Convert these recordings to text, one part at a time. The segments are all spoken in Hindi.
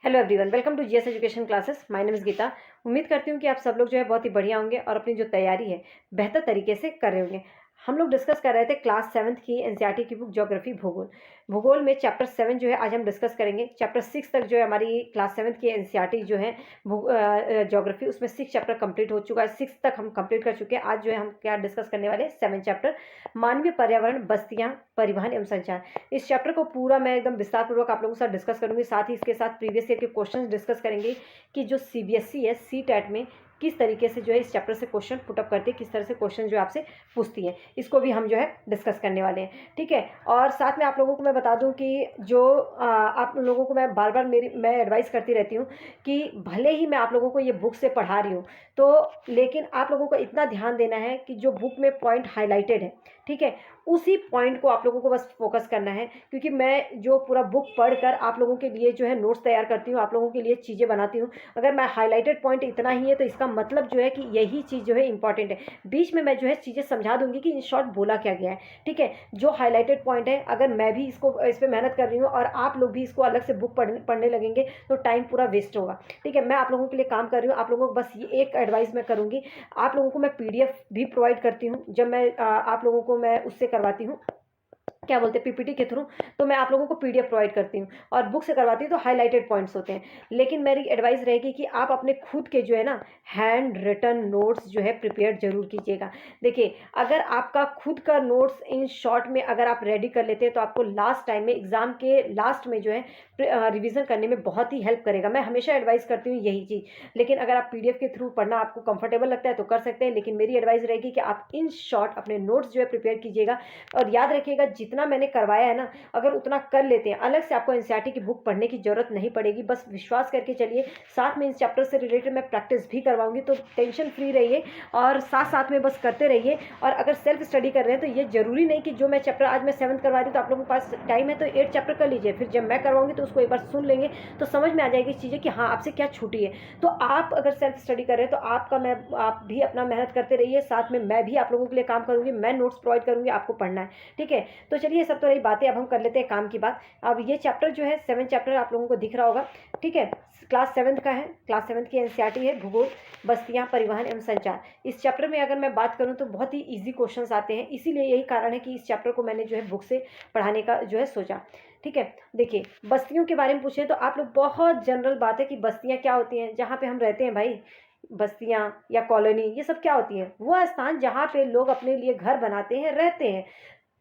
Hello everyone, welcome to GS education classes. My name is Geeta. उम्मीद करती हूँ कि आप सब लोग जो है बहुत ही बढ़िया होंगे और अपनी जो तैयारी है बेहतर तरीके से कर रहे होंगे। हम लोग डिस्कस कर रहे थे क्लास 7th की एनसीईआरटी की बुक ज्योग्राफी भूगोल। भूगोल में चैप्टर 7 जो है आज हम डिस्कस करेंगे। चैप्टर 6 तक जो है हमारी क्लास 7th की एनसीईआरटी जो है ज्योग्राफी, उसमें 6 चैप्टर कंप्लीट हो चुका है। 6 तक हम कंप्लीट कर चुके हैं। आज जो है हम क्या डिस्कस करने वाले हैं, 7 चैप्टर मानवीय पर्यावरण, बस्तियाँ, परिवहन एवं संचार। इस चैप्टर को पूरा मैं एकदम विस्तार पूर्वक आप लोगों के साथ डिस्कस करूंगी। साथ ही इसके साथ प्रीवियस ईयर के क्वेश्चंस डिस्कस करेंगे कि जो सीबीएसई है सीटेट में किस तरीके से जो है इस चैप्टर से क्वेश्चन पुटअप करती है, किस तरह से क्वेश्चन जो है आपसे पूछती है, इसको भी हम जो है डिस्कस करने वाले हैं। ठीक है। और साथ में आप लोगों को मैं बता दूं कि जो आप लोगों को मैं बार बार मैं एडवाइस करती रहती हूँ कि भले ही मैं आप लोगों को ये बुक से पढ़ा रही हूँ तो लेकिन आप लोगों को इतना ध्यान देना है कि जो बुक में पॉइंट हाईलाइटेड है, ठीक है, उसी पॉइंट को आप लोगों को बस फोकस करना है। क्योंकि मैं जो पूरा बुक पढ़कर आप लोगों के लिए जो है नोट्स तैयार करती हूँ, आप लोगों के लिए चीज़ें बनाती हूँ। अगर मैं हाईलाइटेड पॉइंट इतना ही है तो इसका मतलब जो है कि यही चीज़ जो है इंपॉर्टेंट है। बीच में मैं जो है चीज़ें समझा दूंगी कि इन शॉर्ट बोला क्या गया है। ठीक है। जो हाईलाइटेड पॉइंट है, अगर मैं भी इसको इस पर मेहनत कर रही हूँ और आप लोग भी इसको अलग से बुक पढ़ने लगेंगे तो टाइम पूरा वेस्ट होगा। ठीक है। मैं आप लोगों के लिए काम कर रही हूँ। आप लोगों को बस ये एक एडवाइस मैं करूँगी, आप लोगों को मैं पीडीएफ भी प्रोवाइड करती हूँ। जब मैं आप लोगों को मैं उससे करवाती हूँ, क्या बोलते हैं, पीपीटी के थ्रू, तो मैं आप लोगों को पीडीएफ प्रोवाइड करती हूँ। और बुक से करवाती हूँ तो हाईलाइटेड पॉइंट्स होते हैं। लेकिन मेरी एडवाइस रहेगी कि आप अपने खुद के जो है ना हैंड रिटन नोट्स जो है प्रिपेयर जरूर कीजिएगा। देखिए, अगर आपका खुद का नोट्स इन शॉर्ट में अगर आप रेडी कर लेते हैं तो आपको लास्ट टाइम में, एग्जाम के लास्ट में जो है रिवीजन करने में बहुत ही हेल्प करेगा। मैं हमेशा एडवाइस करती हूँ यही चीज़। लेकिन अगर आप पीडीएफ के थ्रू पढ़ना आपको कंफर्टेबल लगता है तो कर सकते हैं, लेकिन मेरी एडवाइस रहेगी कि आप इन शॉर्ट अपने नोट्स जो है प्रिपेयर कीजिएगा। और याद रखिएगा, जितना मैंने करवाया है ना, अगर उतना कर लेते हैं, अलग से आपको एनसीईआरटी की बुक पढ़ने की जरूरत नहीं पड़ेगी। बस विश्वास करके चलिए। साथ में इस चैप्टर से रिलेटेड मैं प्रैक्टिस भी करवाऊंगी, तो टेंशन फ्री रहिए और साथ साथ में बस करते रहिए। और अगर सेल्फ स्टडी कर रहे हैं तो ये जरूरी नहीं कि जो मैं चैप्टर आज मैं 7th करवा रही हूँ तो आप लोगों के पास टाइम है तो 8 चैप्टर कर लीजिए। फिर जब मैं करवाऊंगी तो उसको एक बार सुन लेंगे तो समझ में आ जाएगी चीज़ें कि हाँ आपसे क्या छूटी है। तो आप अगर सेल्फ स्टडी कर रहे हैं तो आप भी अपना मेहनत करते रहिए। साथ में मैं भी आप लोगों के लिए काम करूंगी, मैं नोट्स प्रोवाइड करूंगी, आपको पढ़ना है। ठीक है। तो चलिए, सब तो रही बातें, अब हम कर लेते हैं काम की बात। अब ये चैप्टर जो है 7 चैप्टर आप लोगों को दिख रहा होगा। ठीक है। क्लास 7 का है, क्लास 7 की एनसीईआरटी है भूगोल, बस्तियां, परिवहन एवं संचार। इस चैप्टर में अगर मैं बात करूं तो बहुत ही इजी क्वेश्चंस आते हैं, इसीलिए यही कारण है कि इस चैप्टर को मैंने जो है बुक से पढ़ाने का जो है सोचा। ठीक है। देखिए, बस्तियों के बारे में पूछें तो आप लोग, बहुत जनरल बात है कि बस्तियां क्या होती हैं, जहाँ पे हम रहते हैं भाई। बस्तियां या कॉलोनी, ये सब क्या होती है, वो स्थान जहाँ पे लोग अपने लिए घर बनाते हैं, रहते हैं।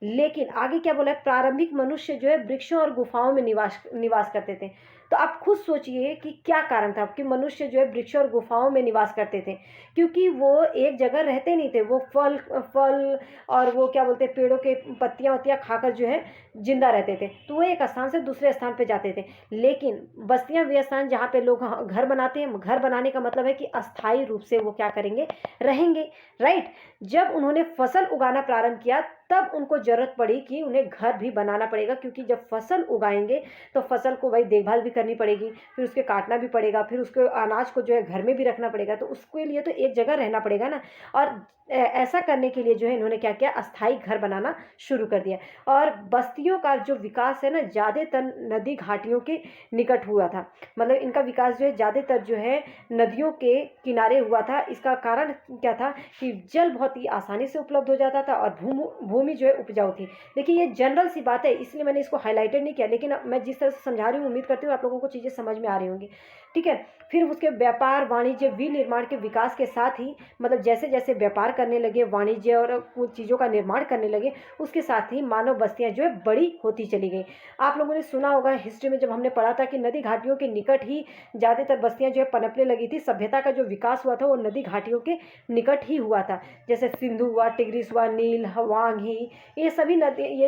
लेकिन आगे क्या बोला है, प्रारंभिक मनुष्य जो है वृक्षों और गुफाओं में निवास निवास करते थे। तो आप खुद सोचिए कि क्या कारण था कि मनुष्य जो है वृक्षों और गुफाओं में निवास करते थे। क्योंकि वो एक जगह रहते नहीं थे, वो फल फल और वो क्या बोलते हैं, पेड़ों के पत्तियां वत्तियां खाकर जो है जिंदा रहते थे। तो वो एक स्थान से दूसरे स्थान पे जाते थे। लेकिन बस्तियां वे स्थान जहाँ पे लोग घर बनाते हैं। घर बनाने का मतलब है कि अस्थायी रूप से वो क्या करेंगे, रहेंगे। राइट। जब उन्होंने फसल उगाना प्रारंभ किया तब उनको जरूरत पड़ी कि उन्हें घर भी बनाना पड़ेगा। क्योंकि जब फसल उगाएंगे तो फसल को भाई देखभाल भी करनी पड़ेगी, फिर उसके काटना भी पड़ेगा, फिर उसके अनाज को जो है घर में भी रखना पड़ेगा। तो उसके लिए तो एक जगह रहना पड़ेगा ना। और ऐसा करने के लिए जो है इन्होंने क्या किया, अस्थायी घर बनाना शुरू कर दिया। और बस्तियों का जो विकास है ना, ज़्यादातर नदी घाटियों के निकट हुआ था। मतलब इनका विकास जो है ज़्यादातर जो है नदियों के किनारे हुआ था। इसका कारण क्या था कि जल बहुत ही आसानी से उपलब्ध हो जाता था और भूमि जो है उपजाऊ थी। देखिए, ये जनरल सी बात है, इसलिए मैंने इसको हाईलाइटेड नहीं किया, लेकिन मैं जिस तरह से समझा रही हूँ उम्मीद करती हूँ आप लोगों को चीज़ें समझ में आ रही होंगी। ठीक है। फिर उसके व्यापार, वाणिज्य, विनिर्माण के विकास के साथ ही, मतलब जैसे जैसे व्यापार करने लगे, वाणिज्य और कुछ चीज़ों का निर्माण करने लगे, उसके साथ ही मानव बस्तियां जो है बड़ी होती चली गई। आप लोगों ने सुना होगा हिस्ट्री में, जब हमने पढ़ा था कि नदी घाटियों के निकट ही ज़्यादातर बस्तियां जो है पनपने लगी थी। सभ्यता का जो विकास हुआ था वो नदी घाटियों के निकट ही हुआ था। जैसे सिंधु हुआ, टिग्रिस हुआ, नील, हवांग ही, ये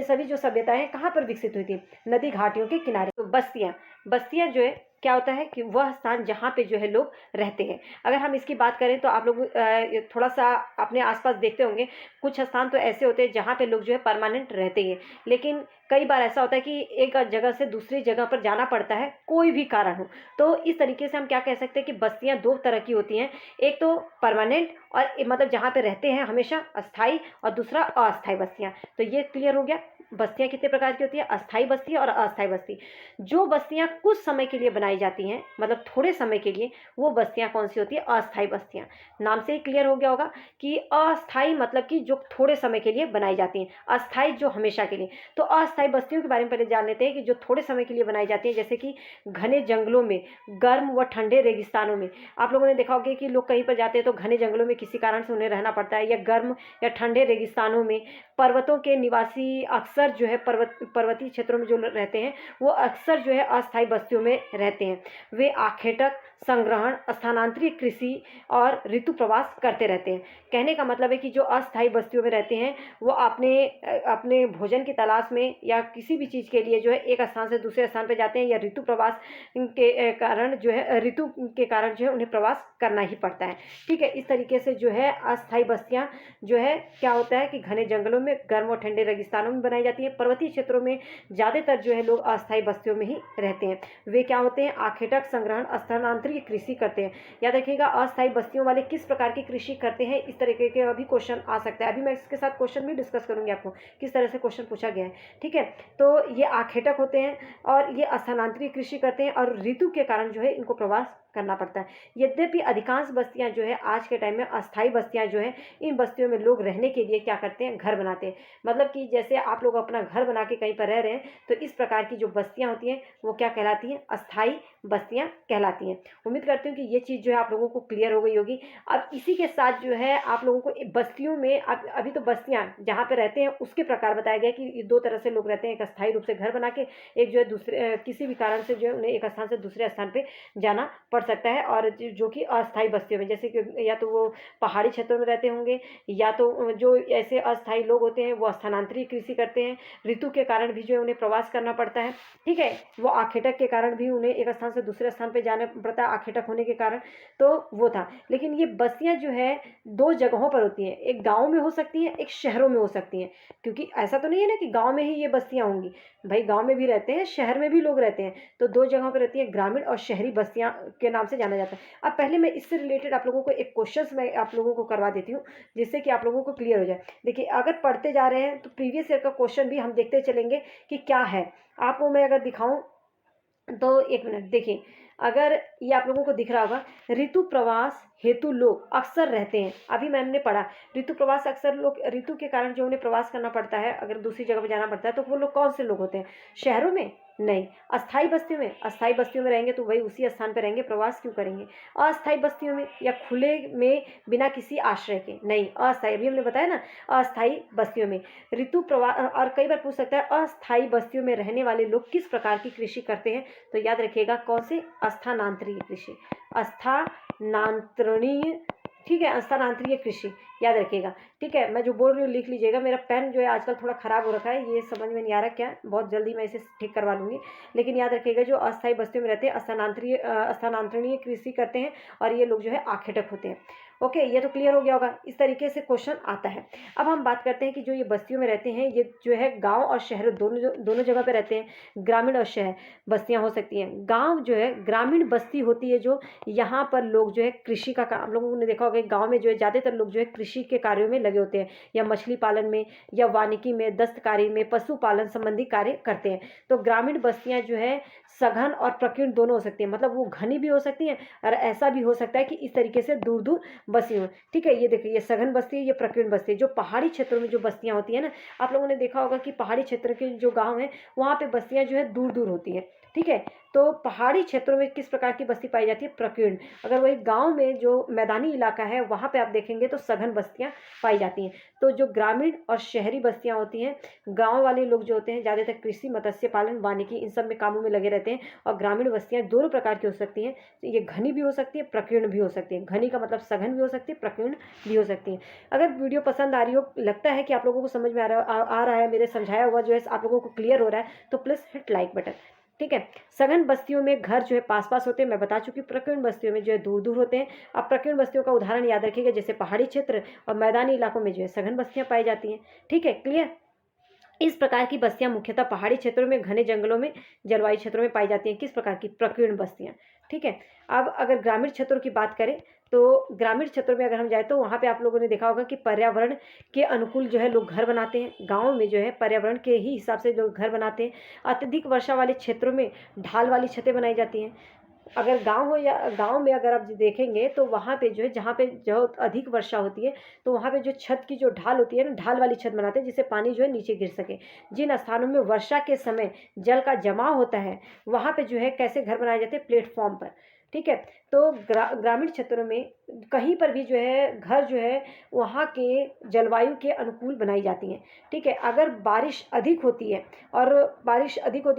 सभी जो सभ्यताएं कहाँ पर विकसित हुई थी, नदी घाटियों के किनारे। तो बस्तियां जो है क्या होता है कि वह स्थान जहाँ पे जो है लोग रहते हैं। अगर हम इसकी बात करें तो आप लोग थोड़ा सा अपने आसपास देखते होंगे, कुछ स्थान तो ऐसे होते हैं जहाँ पे लोग जो है परमानेंट रहते हैं। लेकिन कई बार ऐसा होता है कि एक जगह से दूसरी जगह पर जाना पड़ता है, कोई भी कारण हो। तो इस तरीके से हम क्या कह सकते हैं कि बस्तियां दो तरह की होती हैं। एक तो परमानेंट, और मतलब जहाँ पे रहते हैं हमेशा, अस्थाई, और दूसरा अस्थाई बस्तियां। तो ये क्लियर हो गया। बस्तियां कितने प्रकार की होती है, अस्थाई बस्ती और अस्थाई बस्ती। जो बस्तियां कुछ समय के लिए बनाई बनाई जाती हैं, मतलब थोड़े समय के लिए, वो बस्तियां कौन सी होती है? अस्थायी बस्तियां। नाम से ही क्लियर हो गया होगा कि अस्थायी मतलब कि जो थोड़े समय के लिए बनाई जाती हैं, अस्थायी जो हमेशा के लिए। तो अस्थायी बस्तियों के बारे में पहले जान लेते हैं कि जो थोड़े समय के लिए बनाई जाती हैं, जैसे कि घने जंगलों में, गर्म व ठंडे रेगिस्तानों में। आप लोगों ने देखा होगा कि लोग कहीं पर जाते हैं तो घने जंगलों में किसी कारण से उन्हें रहना पड़ता है, या गर्म या ठंडे रेगिस्तानों में। पर्वतों के निवासी अक्सर जो है पर्वतीय क्षेत्रों में जो रहते हैं वो अक्सर जो है अस्थायी बस्तियों में रहते हैं। वे आखेटक, संग्रहण, स्थानांतरित कृषि और ऋतु प्रवास करते रहते हैं। कहने का मतलब है कि जो अस्थायी बस्तियों में रहते हैं वो अपने भोजन की तलाश में या किसी भी चीज़ के लिए जो है एक स्थान से दूसरे स्थान पर जाते हैं, या ऋतु प्रवास के कारण जो है ऋतु के कारण जो है उन्हें प्रवास करना ही पड़ता है। ठीक है, इस तरीके से जो है अस्थायी बस्तियां जो है क्या होता है कि घने जंगलों में, गर्म और ठंडे रेगिस्तानों में बनाई जाती है। पर्वतीय क्षेत्रों में ज़्यादातर जो है लोग अस्थायी बस्तियों में ही रहते हैं। वे क्या होते हैं? आखेटक, संग्रहण, स्थानांतरित कृषि करते हैं। याद रखिएगा, अस्थायी बस्तियों वाले किस प्रकार की कृषि करते हैं, इस तरीके के अभी क्वेश्चन आ सकता है। अभी मैं इसके साथ क्वेश्चन भी डिस्कस करूंगी आपको किस तरह से क्वेश्चन पूछा गया है। ठीक है, तो ये आखेटक होते हैं और ये स्थानांतरित कृषि करते हैं, और ऋतु के कारण जो है इनको प्रवास करना पड़ता है। यद्यपि अधिकांश बस्तियां जो है आज के टाइम में अस्थायी बस्तियां जो है, इन बस्तियों में लोग रहने के लिए क्या करते हैं? घर बनाते हैं। मतलब कि जैसे आप लोग अपना घर बना के कहीं पर रह रहे हैं, तो इस प्रकार की जो बस्तियां होती हैं वो क्या कहलाती हैं? अस्थायी बस्तियां कहलाती हैं। उम्मीद करती हूँ कि ये चीज़ जो है आप लोगों को क्लियर हो गई होगी। अब इसी के साथ जो है आप लोगों को बस्तियों में अभी तो बस्तियां जहाँ पे रहते हैं उसके प्रकार बताया गया कि दो तरह से लोग रहते हैं। एक अस्थायी रूप से घर बना के, एक जो है दूसरे किसी भी कारण से जो है उन्हें एक स्थान से दूसरे स्थान पे जाना पड़ सकता है, और जो कि अस्थायी बस्तियों में, जैसे कि या तो वो पहाड़ी क्षेत्रों में रहते होंगे, या तो जो ऐसे अस्थायी लोग होते हैं वो स्थानांतरित कृषि करते हैं। ऋतु के कारण भी जो है उन्हें प्रवास करना पड़ता है। ठीक है, वो आखेटक के कारण भी उन्हें एक स्थान से दूसरे स्थान पर जाना पड़ता है, आखेटक होने के कारण। तो वो था। लेकिन ये बस्तियां जो है दो जगहों पर होती हैं, एक गाँव में हो सकती हैं, एक शहरों में हो सकती हैं। क्योंकि ऐसा तो नहीं है ना कि गाँव में ही ये बस्तियां होंगी, भाई गाँव में भी रहते हैं, शहर में भी लोग रहते हैं। तो दो जगहों पर रहती है, ग्रामीण और शहरी बस्तियां के नाम से जाना जाता है। अब पहले मैं इससे रिलेटेड आप लोगों को एक क्वेश्चन मैं आप लोगों को करवा देती हूँ, जिससे कि आप लोगों को क्लियर हो जाए। देखिए, अगर पढ़ते जा रहे हैं तो प्रीवियस ईयर का क्वेश्चन भी हम देखते चलेंगे कि क्या है। आपको मैं अगर दिखाऊं तो एक मिनट देखिए, अगर ये आप लोगों को दिख रहा होगा, ऋतु प्रवास हेतु लोग अक्सर रहते हैं। अभी मैंने पढ़ा ऋतु प्रवास, अक्सर लोग ऋतु के कारण जो उन्हें प्रवास करना पड़ता है, अगर दूसरी जगह पर जाना पड़ता है, तो वो लोग कौन से लोग होते हैं? शहरों में? नहीं। अस्थायी बस्तियों में? अस्थायी बस्तियों में रहेंगे तो वही उसी स्थान पर रहेंगे, प्रवास क्यों करेंगे? अस्थायी बस्तियों में या खुले में बिना किसी आश्रय के? नहीं, अस्थायी, अभी हमने बताया ना, अस्थायी बस्तियों में ऋतु प्रवास। और कई बार पूछ सकता है अस्थायी बस्तियों में रहने वाले लोग किस प्रकार की कृषि करते हैं, तो याद रखिएगा कौन से? स्थानांतरित कृषि, स्थानांतरणीय। ठीक है, स्थानांतरीय कृषि याद रखिएगा। ठीक है, मैं जो बोल रही हूँ लिख लीजिएगा। मेरा पेन जो है आजकल थोड़ा ख़राब हो रखा है, ये समझ में नहीं आ रहा क्या, बहुत जल्दी मैं इसे ठीक करवा लूँगी। लेकिन याद रखिएगा, जो अस्थायी बस्तियों में रहते हैं स्थानांतरणीय कृषि करते हैं, और ये लोग जो है आखेटक होते हैं। ओके, ये तो क्लियर हो गया होगा। इस तरीके से क्वेश्चन आता है। अब हम बात करते हैं कि जो ये बस्तियों में रहते हैं, ये जो है गाँव और शहर दोनों जगह पे रहते हैं। ग्रामीण और शहर बस्तियां हो सकती हैं। गांव जो है ग्रामीण बस्ती होती है, जो यहाँ पर लोग जो है कृषि का काम, लोगों ने देखा होगा गांव में जो है ज़्यादातर लोग जो है कृषि के कार्यों में लगे होते हैं, या मछली पालन में, या वानिकी में, दस्तकारी में, पशुपालन संबंधी कार्य करते हैं। तो ग्रामीण बस्तियां जो है सघन और प्रकीर्ण दोनों हो सकती हैं, मतलब वो घनी भी हो सकती हैं, और ऐसा भी हो सकता है कि इस तरीके से दूर दूर बसी हुई। ठीक है, ये देखिए, ये सघन बस्ती है, ये प्रकीर्ण बस्ती है। जो पहाड़ी क्षेत्रों में जो बस्तियां होती है ना, आप लोगों ने देखा होगा कि पहाड़ी क्षेत्र के जो गांव हैं वहाँ पे बस्तियां जो है दूर दूर होती हैं। ठीक है, तो पहाड़ी क्षेत्रों में किस प्रकार की बस्ती पाई जाती है? प्रकीर्ण। अगर वही गांव में जो मैदानी इलाका है वहाँ पे आप देखेंगे तो सघन बस्तियां पाई जाती हैं। तो जो ग्रामीण और शहरी बस्तियां होती हैं, गांव वाले लोग जो होते हैं ज़्यादातर कृषि, मत्स्य पालन, वानिकी, इन सब में कामों में लगे रहते हैं। और ग्रामीण बस्तियां दोनों प्रकार की हो सकती हैं, ये घनी भी हो सकती है, प्रकीर्ण भी हो सकती है। घनी का मतलब सघन भी हो सकती है, प्रकीर्ण भी हो सकती है। अगर वीडियो पसंद आ रही हो, लगता है कि आप लोगों को समझ में आ रहा है, मेरे समझाया हुआ जो है आप लोगों को क्लियर हो रहा है, तो प्लीज़ हिट लाइक बटन। ठीक है, सघन बस्तियों में घर जो है पास पास होते हैं, मैं बता चुकी हूँ। प्रकीर्ण बस्तियों में जो है दूर दूर होते हैं। अब प्रकीर्ण बस्तियों का उदाहरण याद रखिएगा, जैसे पहाड़ी क्षेत्र और मैदानी इलाकों में जो है सघन बस्तियां पाई जाती हैं। ठीक है, क्लियर। इस प्रकार की बस्तियां मुख्यतः पहाड़ी क्षेत्रों में, घने जंगलों में, जलवायु क्षेत्रों में पाई जाती हैं। किस प्रकार की? प्रकीर्ण बस्तियां। ठीक है, अब अगर ग्रामीण क्षेत्रों की बात करें तो ग्रामीण क्षेत्रों में अगर हम जाए तो वहाँ पे आप लोगों ने देखा होगा कि पर्यावरण के अनुकूल जो है लोग घर बनाते हैं। गाँव में जो है पर्यावरण के ही हिसाब से लोग घर बनाते हैं। अत्यधिक वर्षा वाले क्षेत्रों में ढाल वाली छतें बनाई जाती हैं। अगर गांव हो या गांव में अगर आप देखेंगे तो वहाँ पे जो है, जहाँ पे जो अधिक वर्षा होती है तो वहाँ पे जो छत की जो ढाल होती है ना, ढाल वाली छत बनाते हैं जिससे पानी जो है नीचे गिर सके। जिन स्थानों में वर्षा के समय जल का जमाव होता है वहाँ पे जो है कैसे घर बनाए जाते हैं, प्लेटफॉर्म पर। ठीक है, तो ग्रामीण क्षेत्रों में कहीं पर भी जो है घर जो है वहाँ के जलवायु के अनुकूल बनाई जाती हैं। ठीक है, अगर बारिश अधिक होती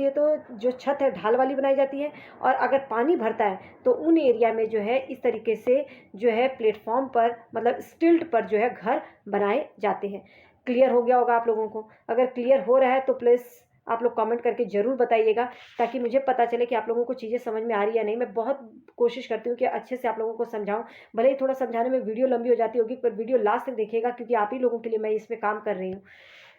है तो जो छत है ढाल वाली बनाई जाती है, और अगर पानी भरता है तो उन एरिया में जो है इस तरीके से जो है प्लेटफॉर्म पर, मतलब स्टिल्ट पर जो है घर बनाए जाते हैं। क्लियर हो गया होगा आप लोगों को? अगर क्लियर हो रहा है तो प्लीज़ आप लोग कमेंट करके ज़रूर बताइएगा, ताकि मुझे पता चले कि आप लोगों को चीज़ें समझ में आ रही है या नहीं। मैं बहुत कोशिश करती हूँ कि अच्छे से आप लोगों को समझाऊँ, भले ही थोड़ा समझाने में वीडियो लंबी हो जाती होगी, पर वीडियो लास्ट तक देखिएगा, क्योंकि आप ही लोगों के लिए मैं इसमें काम कर रही हूँ।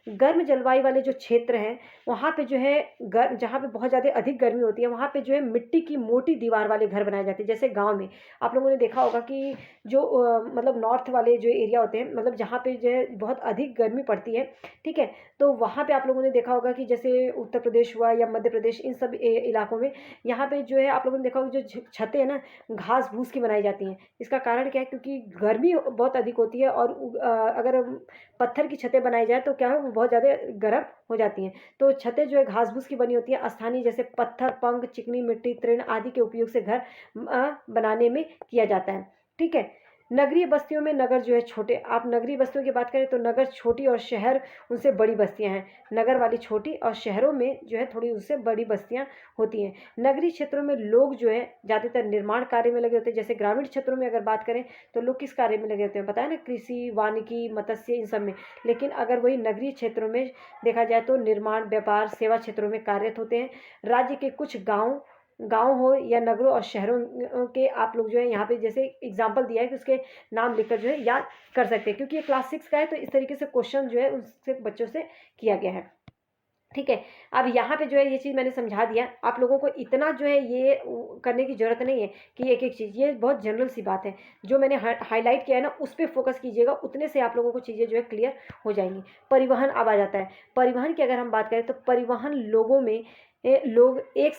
गर्म जलवायु वाले जो क्षेत्र हैं वहाँ पे जो है जहाँ पे बहुत ज़्यादा अधिक गर्मी होती है वहाँ पे जो है मिट्टी की मोटी दीवार वाले घर बनाए जाते हैं। जैसे गांव में आप लोगों ने देखा होगा कि जो मतलब नॉर्थ वाले जो एरिया होते हैं, मतलब जहाँ पे जो है बहुत अधिक गर्मी पड़ती है, ठीक है, तो वहाँ पे आप लोगों ने देखा होगा कि जैसे उत्तर प्रदेश हुआ या मध्य प्रदेश, इन सब इलाकों में यहाँ पे जो है आप लोगों ने देखा होगा जो छतें हैं ना, घास भूस की बनाई जाती हैं। इसका कारण क्या है? क्योंकि गर्मी बहुत अधिक होती है, और अगर पत्थर की छतें बनाई जाए तो क्या है, वो बहुत ज़्यादा गर्म हो जाती हैं। तो छतें जो है घास भूस की बनी होती हैं, स्थानीय जैसे पत्थर, पंख, चिकनी मिट्टी, तृण आदि के उपयोग से घर बनाने में किया जाता है। ठीक है, नगरीय बस्तियों में नगर जो है छोटे, आप नगरीय बस्तियों की बात करें तो नगर छोटी और शहर उनसे बड़ी बस्तियां हैं। नगर वाली छोटी और शहरों में जो है थोड़ी उससे बड़ी बस्तियां होती हैं। नगरीय क्षेत्रों में लोग जो है ज़्यादातर निर्माण कार्य में लगे होते हैं। जैसे ग्रामीण क्षेत्रों में अगर बात करें तो लोग किस कार्य में लगे होते हैं, बताया ना, कृषि, वानिकी, मत्स्य, इन सब में। लेकिन अगर वही नगरीय क्षेत्रों में देखा जाए तो निर्माण, व्यापार, सेवा क्षेत्रों में कार्यरत होते हैं। राज्य के कुछ गांव हो या नगरों और शहरों के आप लोग जो है यहाँ पे जैसे एग्जाम्पल दिया है कि उसके नाम लिखकर जो है याद कर सकते हैं, क्योंकि ये क्लास 6 का है तो इस तरीके से क्वेश्चन जो है उससे बच्चों से किया गया है। ठीक है, अब यहाँ पे जो है ये चीज़ मैंने समझा दिया आप लोगों को। इतना जो है ये करने की ज़रूरत नहीं है कि एक एक चीज़, ये बहुत जनरल सी बात है। जो मैंने हाईलाइट किया है ना उस पर फोकस कीजिएगा, उतने से आप लोगों को चीज़ें जो है क्लियर हो जाएंगी। परिवहन अब आ जाता है। परिवहन की अगर हम बात करें तो परिवहन लोगों में लोग एक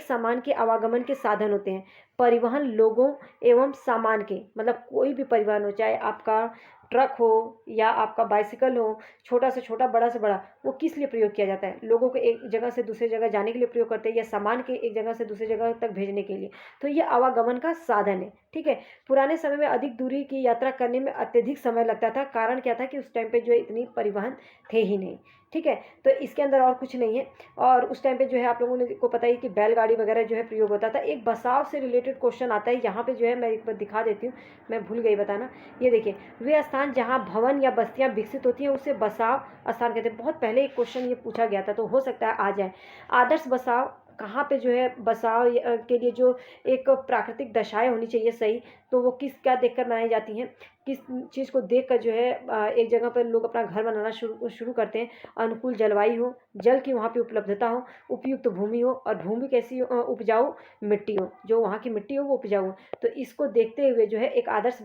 सामान के आवागमन के साधन होते हैं। परिवहन लोगों एवं सामान के, मतलब कोई भी परिवहन हो, चाहे आपका ट्रक हो या आपका बाइसिकल हो, छोटा से छोटा, बड़ा से बड़ा, वो किस लिए प्रयोग किया जाता है? लोगों को एक जगह से दूसरी जगह जाने के लिए प्रयोग करते हैं, या सामान के एक जगह से दूसरी जगह तक भेजने के लिए। तो ये आवागमन का साधन है। ठीक है, पुराने समय में अधिक दूरी की यात्रा करने में अत्यधिक समय लगता था। कारण क्या था कि उस टाइम पे जो है इतनी परिवहन थे ही नहीं। ठीक है, तो इसके अंदर और कुछ नहीं है। और उस टाइम पे जो है आप लोगों ने को पता ही कि बैलगाड़ी वगैरह जो है प्रयोग होता था। एक बसाव से रिलेटेड क्वेश्चन आता है यहाँ पे, जो है मैं एक बार दिखा देती हूँ, मैं भूल गई बताना। ये देखिए, वे स्थान जहाँ भवन या बस्तियाँ विकसित होती हैं उसे बसाव स्थान कहते हैं। बहुत पहले एक क्वेश्चन ये पूछा गया था, तो हो सकता है आ जाए। आदर्श बसाव कहाँ पे जो है बसाव के लिए जो एक प्राकृतिक दशाएं होनी चाहिए सही, तो वो किस क्या देखकर बनाई जाती हैं? किस चीज़ को देखकर जो है एक जगह पर लोग अपना घर बनाना शुरू करते हैं? अनुकूल जलवायु हो, जल की वहाँ पे उपलब्धता हो, उपयुक्त भूमि हो, और भूमि कैसी उपजाऊ मिट्टी हो, जो वहाँ की मिट्टी हो वो उपजाऊ हो। तो इसको देखते हुए जो है एक आदर्श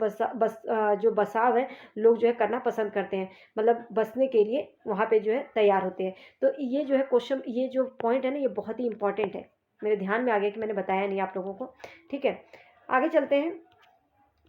जो बसाव है लोग जो है करना पसंद करते हैं, मतलब बसने के लिए वहाँ पे जो है तैयार होते हैं। तो ये जो है क्वेश्चन, ये जो पॉइंट है ना, ये बहुत ही इंपॉर्टेंट है। मेरे ध्यान में आ गया कि मैंने बताया नहीं आप लोगों को। ठीक है, आगे चलते हैं।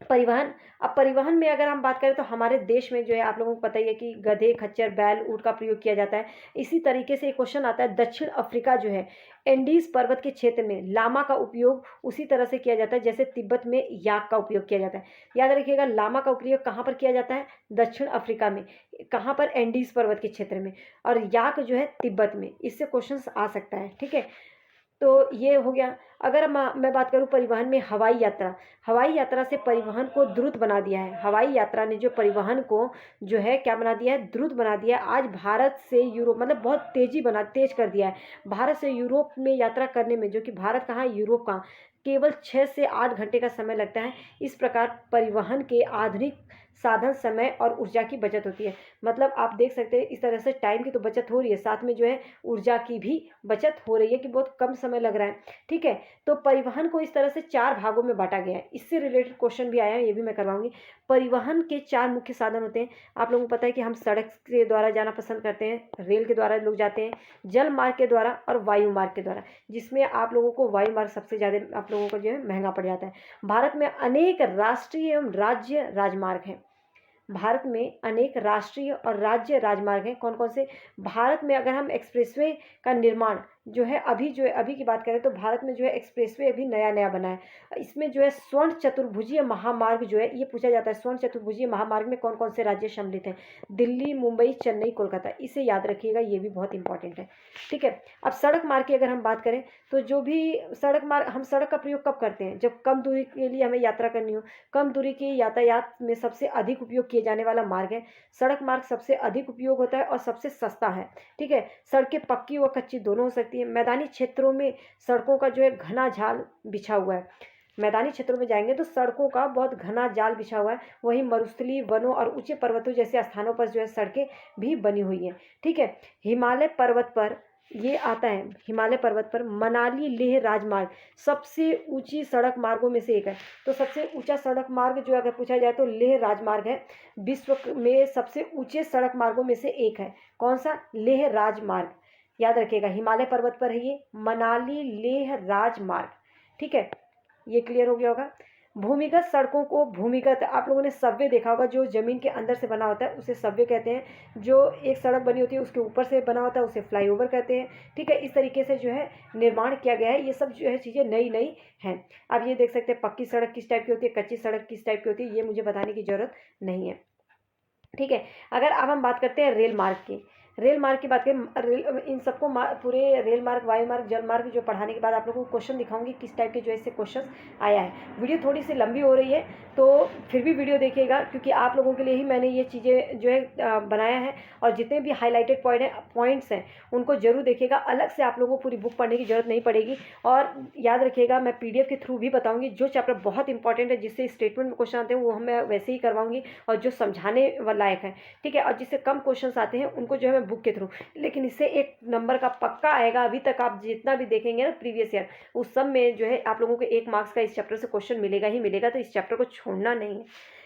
परिवहन। अब परिवहन में अगर हम बात करें तो हमारे देश में जो है आप लोगों को पता ही है कि गधे, खच्चर, बैल, ऊँट का प्रयोग किया जाता है। इसी तरीके से एक क्वेश्चन आता है, दक्षिण अफ्रीका जो है एंडीज पर्वत के क्षेत्र में लामा का उपयोग उसी तरह से किया जाता है जैसे तिब्बत में याक का उपयोग किया जाता है। याद रखिएगा, लामा का उपयोग कहाँ पर किया जाता है? दक्षिण अफ्रीका में। कहाँ पर? एंडीज पर्वत के क्षेत्र में। और याक जो है तिब्बत में। इससे क्वेश्चन आ सकता है। ठीक है, तो ये हो गया। अगर मैं बात करूँ परिवहन में, हवाई यात्रा से परिवहन को द्रुत बना दिया है। हवाई यात्रा ने जो परिवहन को जो है क्या बना दिया है? द्रुत बना दिया है। आज भारत से यूरोप, मतलब बहुत तेज कर दिया है। भारत से यूरोप में यात्रा करने में, जो कि भारत कहाँ है, यूरोप कहाँ, केवल 6 से 8 घंटे का समय लगता है। इस प्रकार परिवहन के आधुनिक साधन समय और ऊर्जा की बचत होती है। मतलब आप देख सकते हैं इस तरह से टाइम की तो बचत हो रही है, साथ में जो है ऊर्जा की भी बचत हो रही है कि बहुत कम समय लग रहा है। ठीक है, तो परिवहन को इस तरह से 4 भागों में बांटा गया है। इससे रिलेटेड क्वेश्चन भी आया है, ये भी मैं करवाऊंगी। परिवहन के 4 मुख्य साधन होते हैं। आप लोगों को पता है कि हम सड़क के द्वारा जाना पसंद करते हैं, रेल के द्वारा लोग जाते हैं, जल मार्ग के द्वारा और वायु मार्ग के द्वारा, जिसमें आप लोगों को वायु मार्ग सबसे ज़्यादा आप लोगों को जो है महंगा पड़ जाता है। भारत में अनेक राष्ट्रीय एवं राज्य राजमार्ग हैं। भारत में अनेक राष्ट्रीय और राज्य राजमार्ग हैं। कौन कौन से? भारत में अगर हम एक्सप्रेसवे का निर्माण जो है अभी की बात करें तो भारत में जो है एक्सप्रेसवे अभी नया बना है। इसमें जो है स्वर्ण चतुर्भुजीय महामार्ग जो है, ये पूछा जाता है, स्वर्ण चतुर्भुजीय महामार्ग में कौन कौन से राज्य सम्मिलित हैं? दिल्ली, मुंबई, चेन्नई, कोलकाता। इसे याद रखिएगा, ये भी बहुत इंपॉर्टेंट है। ठीक है, अब सड़क मार्ग की अगर हम बात करें तो जो भी सड़क मार्ग, हम सड़क का प्रयोग कब करते हैं? जब कम दूरी के लिए हमें यात्रा करनी हो। कम दूरी के यातायात में सबसे अधिक उपयोग किए जाने वाला मार्ग है सड़क मार्ग। सबसे अधिक उपयोग होता है और सबसे सस्ता है। ठीक है, सड़कें पक्की व कच्ची दोनों हो सकती है। मैदानी क्षेत्रों में सड़कों का जो है घना जाल बिछा हुआ है। मैदानी क्षेत्रों में जाएंगे तो सड़कों का बहुत घना जाल बिछा हुआ है। वहीं मरुस्थलीय वनों और ऊंचे पर्वतों जैसे स्थानों पर जो है सड़कें भी बनी हुई हैं। ठीक है, हिमालय पर्वत पर ये आता है, हिमालय पर्वत पर मनाली लेह राजमार्ग सबसे ऊंची सड़क मार्गों में से एक है। तो सबसे ऊंचा सड़क मार्ग जो अगर पूछा जाए तो लेह राजमार्ग है। विश्व में सबसे ऊंचे सड़क मार्गों में से एक है। कौन सा? लेह राजमार्ग। याद रखिएगा, हिमालय पर्वत पर है ये, मनाली लेह राजमार्ग। ठीक है, ये क्लियर हो गया होगा। भूमिगत सड़कों को, भूमिगत आप लोगों ने सबवे देखा होगा, जो जमीन के अंदर से बना होता है उसे सबवे कहते हैं। जो एक सड़क बनी होती है उसके ऊपर से बना होता है उसे फ्लाईओवर कहते हैं। ठीक है, इस तरीके से जो है निर्माण किया गया है। ये सब जो है चीज़ें नई नई हैं। अब ये देख सकते हैं पक्की सड़क किस टाइप की होती है, कच्ची सड़क किस टाइप की होती है, ये मुझे बताने की जरूरत नहीं है। ठीक है, अगर अब हम बात करते हैं रेल मार्ग की, रेल मार्ग की बात करें, इन सबको पूरे रेल मार्ग, वायु मार्ग, जल मार्ग जो पढ़ाने के बाद आप लोगों को क्वेश्चन दिखाऊंगी किस टाइप के जो इससे क्वेश्चन आया है। वीडियो थोड़ी सी लंबी हो रही है तो फिर भी वीडियो देखिएगा, क्योंकि आप लोगों के लिए ही मैंने ये चीज़ें जो है बनाया है। और जितने भी हाईलाइटेड पॉइंट्स हैं उनको जरूर देखिएगा। अलग से आप लोगों को पूरी बुक पढ़ने की जरूरत नहीं पड़ेगी। और याद रखिएगा, मैं PDF के थ्रू भी बताऊँगी। जो चैप्टर बहुत इंपॉर्टेंट है, जिससे स्टेटमेंट में क्वेश्चन आते हैं, वो मैं वैसे ही करवाऊँगी। और जो समझाने लायक है, ठीक है, और जिससे कम क्वेश्चन आते हैं उनको जो है मैं बुक के थ्रू, लेकिन इससे 1 नंबर का पक्का आएगा। अभी तक आप जितना भी देखेंगे ना प्रीवियस ईयर, उस सब में जो है आप लोगों को 1 मार्क्स का इस चैप्टर से क्वेश्चन मिलेगा ही मिलेगा। तो इस चैप्टर को छोड़ना नहीं है।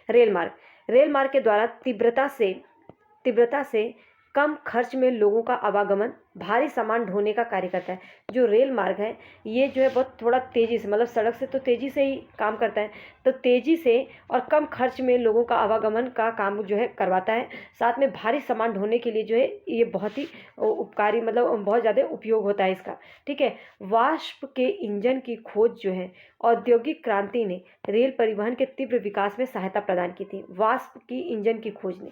रेल मार्ग, रेल मार्ग के द्वारा तीव्रता से कम खर्च में लोगों का आवागमन, भारी सामान ढोने का कार्य करता है। जो रेल मार्ग है ये जो है बहुत थोड़ा तेज़ी से, मतलब सड़क से तो तेज़ी से ही काम करता है, तो तेज़ी से और कम खर्च में लोगों का आवागमन का काम जो है करवाता है। साथ में भारी सामान ढोने के लिए जो है ये बहुत ही उपकारी, मतलब बहुत ज़्यादा उपयोग होता है इसका। ठीक है, वाष्प के इंजन की खोज जो है औद्योगिक क्रांति ने रेल परिवहन के तीव्र विकास में सहायता प्रदान की थी। वाष्प की इंजन की खोज ने,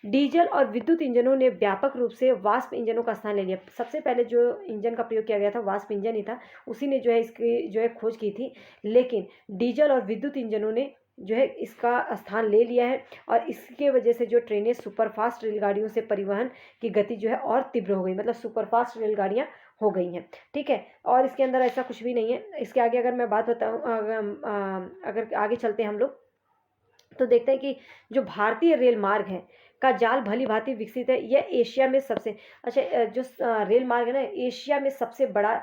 डीजल और विद्युत इंजनों ने व्यापक रूप से वाष्प इंजनों का स्थान ले लिया। सबसे पहले जो इंजन का प्रयोग किया गया था वाष्प इंजन ही था, उसी ने जो है इसकी जो है खोज की थी। लेकिन डीजल और विद्युत इंजनों ने जो है इसका स्थान ले लिया है। और इसके वजह से जो ट्रेनें, सुपरफास्ट रेलगाड़ियों से परिवहन की गति जो है और तीव्र हो गई, मतलब सुपरफास्ट रेलगाड़ियाँ हो गई हैं। ठीक है, और इसके अंदर ऐसा कुछ भी नहीं है। इसके आगे अगर मैं बात बताऊँ, अगर आगे चलते हैं हम लोग, तो देखते हैं कि जो भारतीय रेल मार्ग है का जाल भली भांति विकसित है। यह एशिया में सबसे जो रेल मार्ग है ना, एशिया में सबसे बड़ा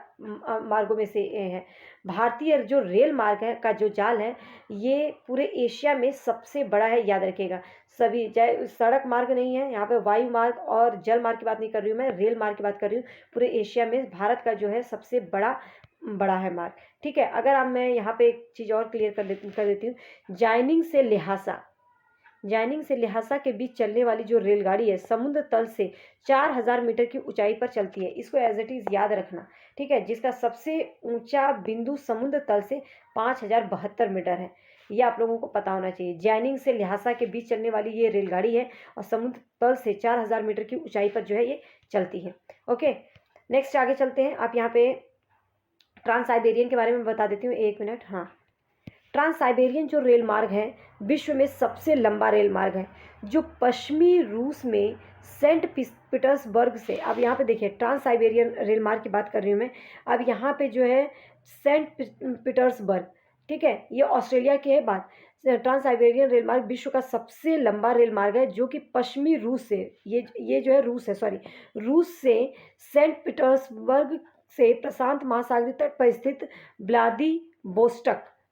मार्गों में से है। भारतीय जो रेल मार्ग है का जो जाल है ये पूरे एशिया में सबसे बड़ा है। याद रखिएगा, सभी, चाहे सड़क मार्ग नहीं है यहाँ पे, वायु मार्ग और जल मार्ग की बात नहीं कर रही हूँ मैं, रेल मार्ग की बात कर रही हूँ। पूरे एशिया में भारत का जो है सबसे बड़ा है मार्ग। ठीक है, अगर अब मैं यहाँ पे एक चीज़ और क्लियर कर देती हूँ। जाइनिंग से ल्हासा के बीच चलने वाली जो रेलगाड़ी है समुद्र तल से 4000 मीटर की ऊंचाई पर चलती है। इसको एज इट इज़ याद रखना। ठीक है, जिसका सबसे ऊंचा बिंदु समुद्र तल से 5072 मीटर है। ये आप लोगों को पता होना चाहिए। जाइनिंग से ल्हासा के बीच चलने वाली ये रेलगाड़ी है और समुद्र तल से 4000 मीटर की ऊंचाई पर जो है ये चलती है। ओके, नेक्स्ट आगे चलते हैं। आप यहाँ पे ट्रांस साइबेरियन के बारे में बता देती हूँ, 1 मिनट। हाँ, ट्रांस साइबेरियन जो रेल मार्ग है विश्व में सबसे लंबा रेल मार्ग है, जो पश्चिमी रूस में सेंट पीटर्सबर्ग से, अब यहाँ पे देखिए ट्रांस साइबेरियन रेल मार्ग की बात कर रही हूँ मैं। अब यहाँ पे जो है सेंट पीटर्सबर्ग, ठीक है, ये ऑस्ट्रेलिया की है बात। ट्रांस साइबेरियन रेल मार्ग विश्व का सबसे लंबा रेल मार्ग है, जो कि पश्चिमी रूस से, ये जो है रूस है, सॉरी, रूस से सेंट पीटर्सबर्ग से प्रशांत महासागरीय तट पर स्थित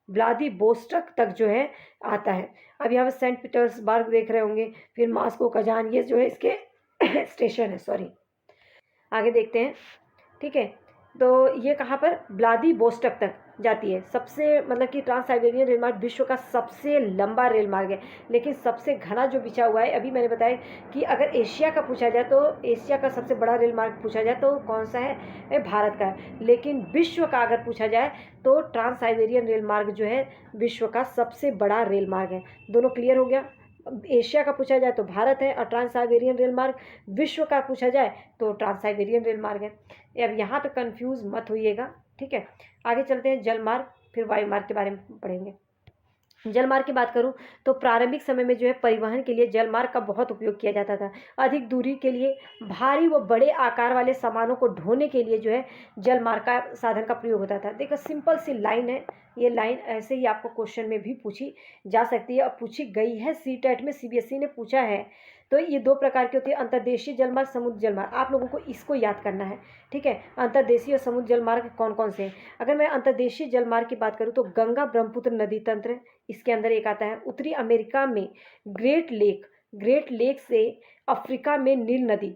व्लादिवोस्टक तक जो है आता है। अब यहाँ पर सेंट पीटर्सबर्ग देख रहे होंगे, फिर मॉस्को, कजान, ये जो है इसके स्टेशन है। सॉरी, आगे देखते हैं। ठीक है, तो ये कहाँ पर, व्लादिवोस्टक तक जाती है। सबसे मतलब कि ट्रांस साइबेरियन रेल मार्ग विश्व का सबसे लंबा रेल मार्ग है, लेकिन सबसे घना जो बिछा हुआ है, अभी मैंने बताया कि अगर एशिया का पूछा जाए तो एशिया का सबसे बड़ा रेल मार्ग पूछा जाए तो कौन सा है, भारत का है। लेकिन विश्व का अगर पूछा जाए तो ट्रांस साइबेरियन रेल मार्ग जो है विश्व का सबसे बड़ा रेल मार्ग है। दोनों क्लियर हो गया। एशिया का पूछा जाए तो भारत है, और ट्रांस साइबेरियन रेल मार्ग विश्व का पूछा जाए तो ट्रांस साइबेरियन रेल मार्ग है। अब यहाँ पे कंफ्यूज मत होइएगा। ठीक है, आगे चलते हैं। जल मार्ग फिर वायु मार्ग के बारे में पढ़ेंगे। जल मार्ग की बात करूं तो प्रारंभिक समय में जो है परिवहन के लिए जल मार्ग का बहुत उपयोग किया जाता था। अधिक दूरी के लिए भारी व बड़े आकार वाले सामानों को ढोने के लिए जो है जल मार्ग का साधन का प्रयोग होता था। देखो सिंपल सी लाइन है, ये लाइन ऐसे ही आपको क्वेश्चन में भी पूछी जा सकती है और पूछी गई है। सीटेट में सीबीएसई ने पूछा है। तो ये दो प्रकार की होती है, अंतर्देशीय जलमार्ग, समुद्र जलमार्ग। आप लोगों को इसको याद करना है। ठीक है, अंतर्देशीय और समुद्र जलमार्ग कौन कौन से हैं। अगर मैं अंतर्देशीय जलमार्ग की बात करूँ तो गंगा ब्रह्मपुत्र नदी तंत्र, इसके अंदर एक आता है। उत्तरी अमेरिका में ग्रेट लेक से अफ्रीका में नील नदी।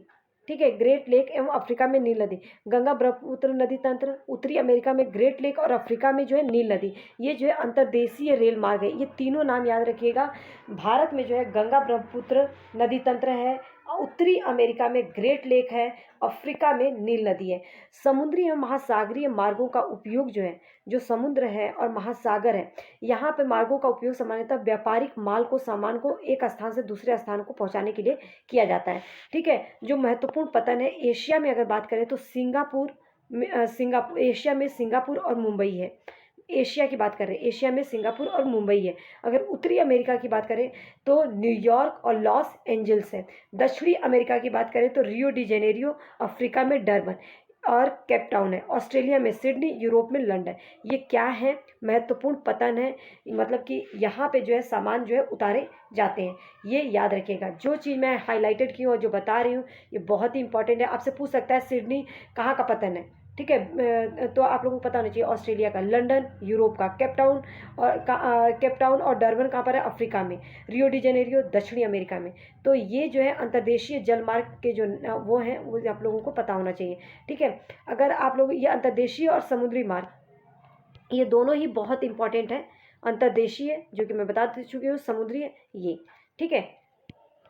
ठीक है, ग्रेट लेक एवं अफ्रीका में नील नदी, गंगा ब्रह्मपुत्र नदी तंत्र, उत्तरी अमेरिका में ग्रेट लेक और अफ्रीका में जो है नील नदी। ये जो है अंतर्देशीय रेल मार्ग है। ये तीनों नाम याद रखिएगा। भारत में जो है गंगा ब्रह्मपुत्र नदी तंत्र है, उत्तरी अमेरिका में ग्रेट लेक है, अफ्रीका में नील नदी है। समुद्री एवं महासागरीय मार्गों का उपयोग जो है, जो समुद्र है और महासागर है, यहाँ पे मार्गों का उपयोग सामान्यतः व्यापारिक माल को, सामान को एक स्थान से दूसरे स्थान को पहुँचाने के लिए किया जाता है। ठीक है, जो महत्वपूर्ण पतन है एशिया में अगर बात करें तो एशिया में सिंगापुर और मुंबई है। एशिया की बात करें, एशिया में सिंगापुर और मुंबई है। अगर उत्तरी अमेरिका की बात करें तो न्यूयॉर्क और लॉस एंजल्स है। दक्षिणी अमेरिका की बात करें तो रियो डी जेनेरियो, अफ्रीका में डरबन और केप टाउन है। ऑस्ट्रेलिया में सिडनी, यूरोप में लंदन। ये क्या है, महत्वपूर्ण पतन है, मतलब कि यहाँ पे जो है सामान जो है उतारे जाते हैं। ये याद रखिएगा। जो चीज़ मैं हाईलाइटेड की हूँ और जो बता रही हूँ ये बहुत ही इंपॉर्टेंट है। आपसे पूछ सकता है सिडनी कहाँ का पतन है। ठीक है, तो आप लोगों को पता होना चाहिए। ऑस्ट्रेलिया का लंदन, यूरोप का केप टाउन और डरबन कहाँ पर है, अफ्रीका में। रियो डी जेनेरियो दक्षिणी अमेरिका में। तो ये जो है अंतर्देशीय जलमार्ग के जो वो हैं वो आप लोगों को पता होना चाहिए। ठीक है, अगर आप लोग ये अंतर्देशीय और समुद्री मार्ग, ये दोनों ही बहुत इंपॉर्टेंट है। अंतर्देशीय जो कि मैं बता चुकी हूँ, समुद्री है ये। ठीक है,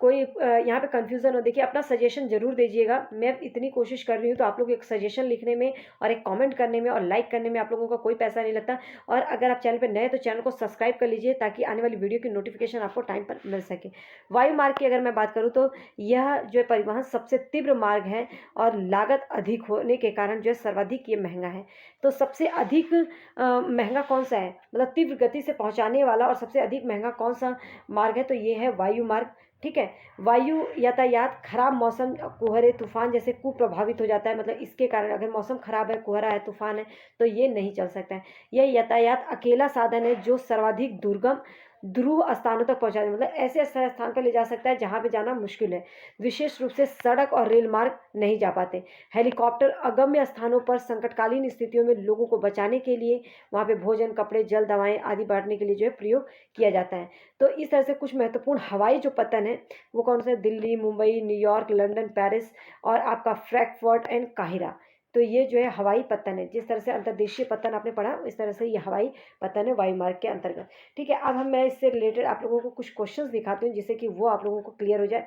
कोई यहाँ पे कन्फ्यूज़न हो, देखिए अपना सजेशन जरूर दीजिएगा। मैं इतनी कोशिश कर रही हूँ तो आप लोग एक सजेशन लिखने में और एक कमेंट करने में और लाइक करने में आप लोगों का कोई पैसा नहीं लगता। और अगर आप चैनल पर नए तो चैनल को सब्सक्राइब कर लीजिए ताकि आने वाली वीडियो की नोटिफिकेशन आपको टाइम पर मिल सके। वायु मार्ग की अगर मैं बात करूँ तो यह जो है परिवहन सबसे तीव्र मार्ग है और लागत अधिक होने के कारण जो है सर्वाधिक ये महंगा है। तो सबसे अधिक महंगा कौन सा है, मतलब तीव्र गति से पहुँचाने वाला और सबसे अधिक महंगा कौन सा मार्ग है, तो ये है वायु मार्ग। ठीक है, वायु यातायात खराब मौसम, कोहरे, तूफान जैसे कुप्रभावित हो जाता है। मतलब इसके कारण अगर मौसम खराब है, कोहरा है, तूफान है, तो ये नहीं चल सकता है। यह यातायात अकेला साधन है जो सर्वाधिक दुर्गम ध्रुव स्थानों तक पहुंचा दे, मतलब ऐसे स्थान पर ले जा सकता है जहां पे जाना मुश्किल है। विशेष रूप से सड़क और रेल मार्ग नहीं जा पाते। हेलीकॉप्टर अगम्य स्थानों पर संकटकालीन स्थितियों में लोगों को बचाने के लिए, वहां पे भोजन, कपड़े, जल, दवाएं आदि बांटने के लिए जो है प्रयोग किया जाता है। तो इस तरह से कुछ महत्वपूर्ण हवाई जो पतन है वो कौन सा है, Delhi, Mumbai, New York, London, Paris और आपका फ्रैंकफर्ट एंड काहिरा। तो ये जो है हवाई पतन है। जिस तरह से अंतर्देशीय पतन आपने पढ़ा, इस तरह से ये हवाई पतन है वायु मार्ग के अंतर्गत। ठीक है, अब मैं इससे रिलेटेड आप लोगों को कुछ क्वेश्चंस दिखाती हूँ जिससे कि वो आप लोगों को क्लियर हो जाए।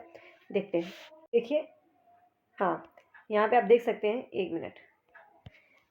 देखते हैं, देखिए, हाँ यहाँ पे आप देख सकते हैं, 1 मिनट।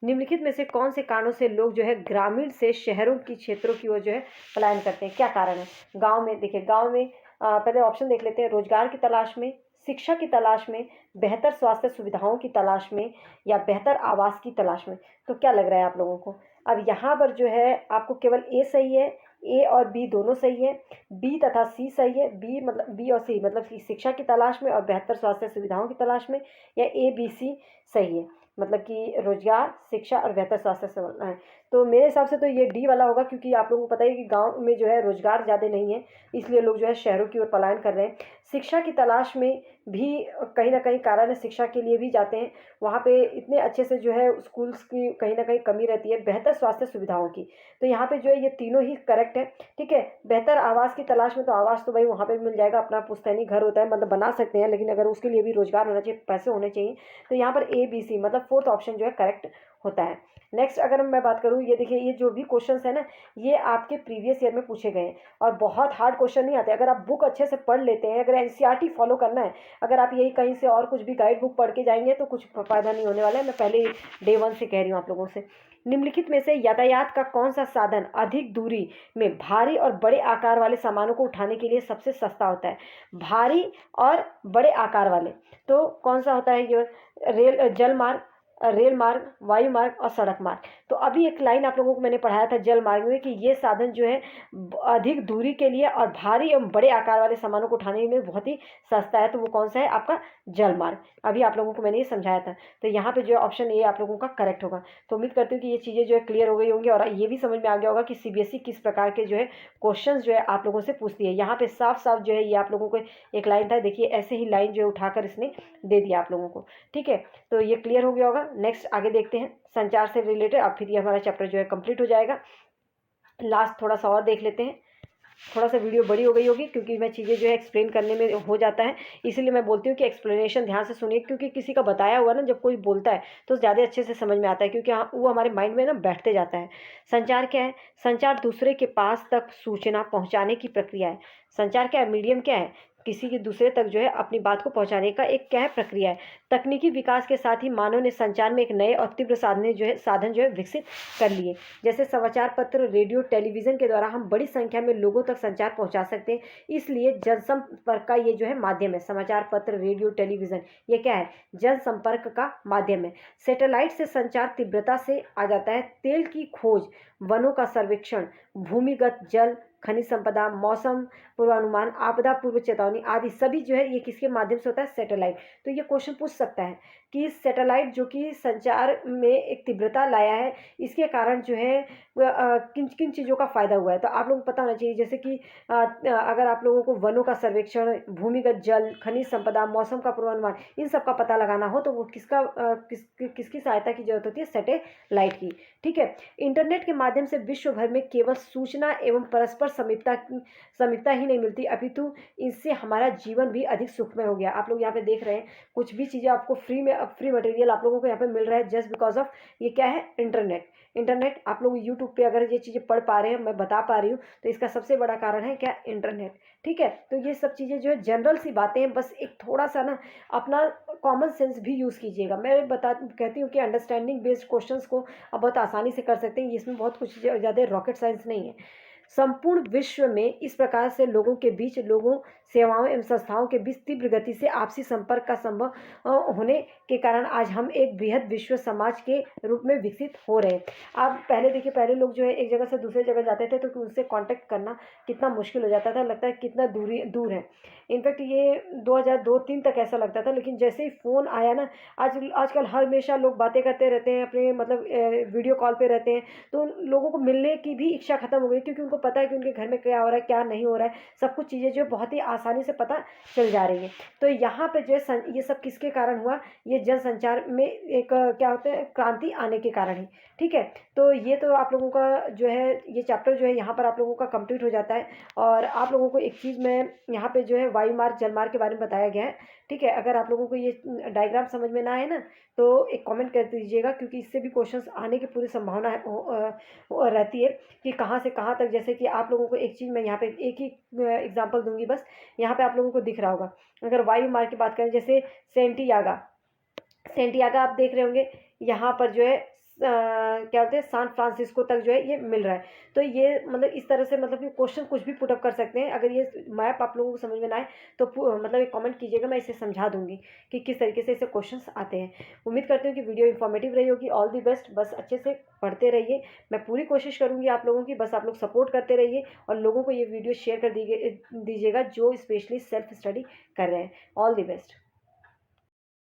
निम्नलिखित में से कौन से कारणों से लोग जो है ग्रामीण से शहरों की क्षेत्रों की ओर जो है पलायन करते हैं, क्या कारण है। गांव में, देखिए गांव में पहले ऑप्शन देख लेते हैं। रोजगार की तलाश में, शिक्षा की तलाश में, बेहतर स्वास्थ्य सुविधाओं की तलाश में या बेहतर आवास की तलाश में। तो क्या लग रहा है आप लोगों को। अब यहाँ पर जो है आपको केवल ए सही है, ए और बी दोनों सही है, बी तथा सी सही है। बी और सी मतलब कि शिक्षा की तलाश में और बेहतर स्वास्थ्य सुविधाओं की तलाश में, या ए बी सी सही है, मतलब कि रोजगार, शिक्षा और बेहतर स्वास्थ्य सेवा। तो मेरे हिसाब से तो ये डी वाला होगा, क्योंकि आप लोगों को पता है कि गांव में जो है रोजगार ज़्यादा नहीं है, इसलिए लोग जो है शहरों की ओर पलायन कर रहे हैं। शिक्षा की तलाश में भी कहीं ना कहीं कारण है, शिक्षा के लिए भी जाते हैं। वहाँ पे इतने अच्छे से जो है स्कूल्स की कहीं ना कहीं कमी रहती है, बेहतर स्वास्थ्य सुविधाओं की। तो यहाँ पे जो है ये तीनों ही करेक्ट है। ठीक है, बेहतर आवास की तलाश में, तो आवास तो भाई वहाँ पे भी मिल जाएगा, अपना पुश्तैनी घर होता है, मतलब बना सकते हैं, लेकिन अगर उसके लिए भी रोजगार होना चाहिए, पैसे होने चाहिए। तो यहाँ पर ए बी सी मतलब फोर्थ ऑप्शन जो है करेक्ट होता है। नेक्स्ट अगर मैं बात करूँ, ये देखिए ये जो भी क्वेश्चन है ना, ये आपके प्रीवियस ईयर में पूछे गए हैं और बहुत हार्ड क्वेश्चन नहीं आते। अगर आप बुक अच्छे से पढ़ लेते हैं, अगर एनसीईआरटी फॉलो करना है, अगर आप यही कहीं से और कुछ भी गाइड बुक पढ़ के जाएंगे तो कुछ फायदा नहीं होने वाला है। मैं पहले डे 1 से कह रही हूँ आप लोगों से। निम्नलिखित में से यातायात का कौन सा साधन अधिक दूरी में भारी और बड़े आकार वाले सामानों को उठाने के लिए सबसे सस्ता होता है? भारी और बड़े आकार वाले, तो कौन सा होता है ये? जल मार्ग, रेल मार्ग, वायु मार्ग और सड़क मार्ग। तो अभी एक लाइन आप लोगों को मैंने पढ़ाया था जल मार्ग में कि ये साधन जो है अधिक दूरी के लिए और भारी एवं बड़े आकार वाले सामानों को उठाने में बहुत ही सस्ता है। तो वो कौन सा है? आपका जल मार्ग। अभी आप लोगों को मैंने ये समझाया था। तो यहाँ पे जो है ऑप्शन ए आप लोगों का करेक्ट होगा। तो उम्मीद करती हूँ कि ये चीज़ें जो है क्लियर हो गई होंगी और ये भी समझ में आ गया होगा कि सीबीएसई किस प्रकार के जो है क्वेश्चन जो है आप लोगों से पूछती है। यहाँ पे साफ साफ जो है ये आप लोगों को एक लाइन था, देखिए ऐसे ही लाइन जो है उठाकर इसने दे दिया आप लोगों को। ठीक है, तो ये क्लियर हो गया होगा। नेक्स्ट आगे देखते हैं संचार से रिलेटेड, अब फिर ये हमारा चैप्टर जो है कंप्लीट हो जाएगा। लास्ट थोड़ा सा और देख लेते हैं। थोड़ा सा वीडियो बड़ी हो गई होगी क्योंकि मैं चीज़ें जो है एक्सप्लेन करने में हो जाता है, इसीलिए मैं बोलती हूँ कि एक्सप्लेनेशन ध्यान से सुनिए, क्योंकि किसी का बताया हुआ ना जब कोई बोलता है तो ज़्यादा अच्छे से समझ में आता है, क्योंकि वो हमारे माइंड में ना बैठते जाता है। संचार क्या है? संचार दूसरे के पास तक सूचना पहुँचाने की प्रक्रिया है। संचार क्या है? मीडियम क्या है? किसी के दूसरे तक जो है अपनी बात को पहुंचाने का एक क्या है? प्रक्रिया है। तकनीकी विकास के साथ ही मानव ने संचार में एक नए और तीव्र साधन जो है विकसित कर लिए। जैसे समाचार पत्र, रेडियो, टेलीविज़न के द्वारा हम बड़ी संख्या में लोगों तक संचार पहुंचा सकते हैं, इसलिए जनसंपर्क का ये जो है माध्यम है। समाचार पत्र, रेडियो, टेलीविज़न ये क्या है? जनसंपर्क का माध्यम है। सैटेलाइट से संचार तीव्रता से आ जाता है। तेल की खोज, वनों का सर्वेक्षण, भूमिगत जल, खनिज संपदा, मौसम पूर्वानुमान, आपदा पूर्व चेतावनी आदि सभी जो है ये किसके माध्यम से होता है? सैटेलाइट। तो ये क्वेश्चन पूछ सकता है कि सैटेलाइट जो कि संचार में एक तीव्रता लाया है, इसके कारण जो है किन किन चीज़ों का फायदा हुआ है। तो आप लोगों को पता होना चाहिए, जैसे कि अगर आप लोगों को वनों का सर्वेक्षण, भूमिगत जल, खनिज संपदा, मौसम का पूर्वानुमान, इन सब का पता लगाना हो तो वो किसकी सहायता की जरूरत होती है? सैटेलाइट की। ठीक है, इंटरनेट के माध्यम से विश्व भर में केवल सूचना एवं परस्पर समीपता ही नहीं मिलती, अपितु इससे हमारा जीवन भी अधिक सुखमय हो गया। आप लोग यहाँ पे देख रहे हैं कुछ भी चीज़ें आपको फ्री मटेरियल आप लोगों को यहाँ पे मिल रहा है जस्ट बिकॉज ऑफ ये क्या है? इंटरनेट। आप लोग यूट्यूब पे अगर ये चीज़ें पढ़ पा रहे हैं, मैं बता पा रही हूँ, तो इसका सबसे बड़ा कारण है क्या? इंटरनेट। ठीक है, तो ये सब चीज़ें जो है जनरल सी बातें हैं, बस एक थोड़ा सा ना अपना कॉमन सेंस भी यूज़ कीजिएगा। मैं कहती हूँ कि अंडरस्टैंडिंग बेस्ड क्वेश्चंस को आप बहुत आसानी से कर सकते हैं, इसमें बहुत कुछ ज़्यादा रॉकेट साइंस नहीं है। संपूर्ण विश्व में इस प्रकार से लोगों के बीच, लोगों, सेवाओं एवं संस्थाओं के बीच तीव्र गति से आपसी संपर्क का संभव होने के कारण आज हम एक बृहद विश्व समाज के रूप में विकसित हो रहे हैं। आप पहले देखिए, पहले लोग जो है एक जगह से दूसरे जगह जाते थे तो उनसे कांटेक्ट करना कितना मुश्किल हो जाता था, लगता है कितना दूर है। इनफैक्ट ये 2002-3 तक ऐसा लगता था, लेकिन जैसे ही फ़ोन आया ना, आजकल हमेशा लोग बातें करते रहते हैं, अपने मतलब वीडियो कॉल पे रहते हैं, तो लोगों को मिलने की भी इच्छा खत्म हो गई, क्योंकि उनको पता है कि उनके घर में क्या हो रहा है, क्या नहीं हो रहा है, सब कुछ चीज़ें जो बहुत ही आसानी से पता चल जा रही हैं। तो यहाँ पे जो है ये सब किसके कारण हुआ? ये जनसंचार में एक क्या होता है? क्रांति आने के कारण ही। ठीक है, तो ये तो आप लोगों का जो है ये चैप्टर जो है यहाँ पर आप लोगों का कंप्लीट हो जाता है। और आप लोगों को एक चीज़ मैं यहाँ पे जो है वायु मार्ग, जल मार्ग के बारे में बताया गया है। ठीक है, अगर आप लोगों को ये डायग्राम समझ में ना आए ना, तो एक कमेंट कर दीजिएगा, क्योंकि इससे भी क्वेश्चंस आने की पूरी संभावना रहती है कि कहाँ से कहाँ तक। जैसे कि आप लोगों को एक चीज़ मैं यहाँ पे एक ही एग्जांपल दूंगी बस। यहाँ पे आप लोगों को दिख रहा होगा, अगर वायु मार्ग की बात करें, जैसे सेंटियागा आप देख रहे होंगे, यहाँ पर जो है क्या बोलते हैं, सैन फ्रांसिस्को तक जो है ये मिल रहा है। तो ये मतलब इस तरह से मतलब कि क्वेश्चन कुछ भी पुटअप कर सकते हैं। अगर ये मैप आप लोगों को समझ में ना आए तो मतलब एक कमेंट कीजिएगा, मैं इसे समझा दूंगी कि किस तरीके से इसे क्वेश्चंस आते हैं। उम्मीद करती हूँ कि वीडियो इन्फॉर्मेटिव रही होगी। ऑल दी बेस्ट, बस अच्छे से पढ़ते रहिए। मैं पूरी कोशिश करूँगी आप लोगों की, बस आप लोग सपोर्ट करते रहिए और लोगों को ये वीडियो शेयर कर दीजिएगा जो स्पेशली सेल्फ स्टडी कर रहे हैं। All the best.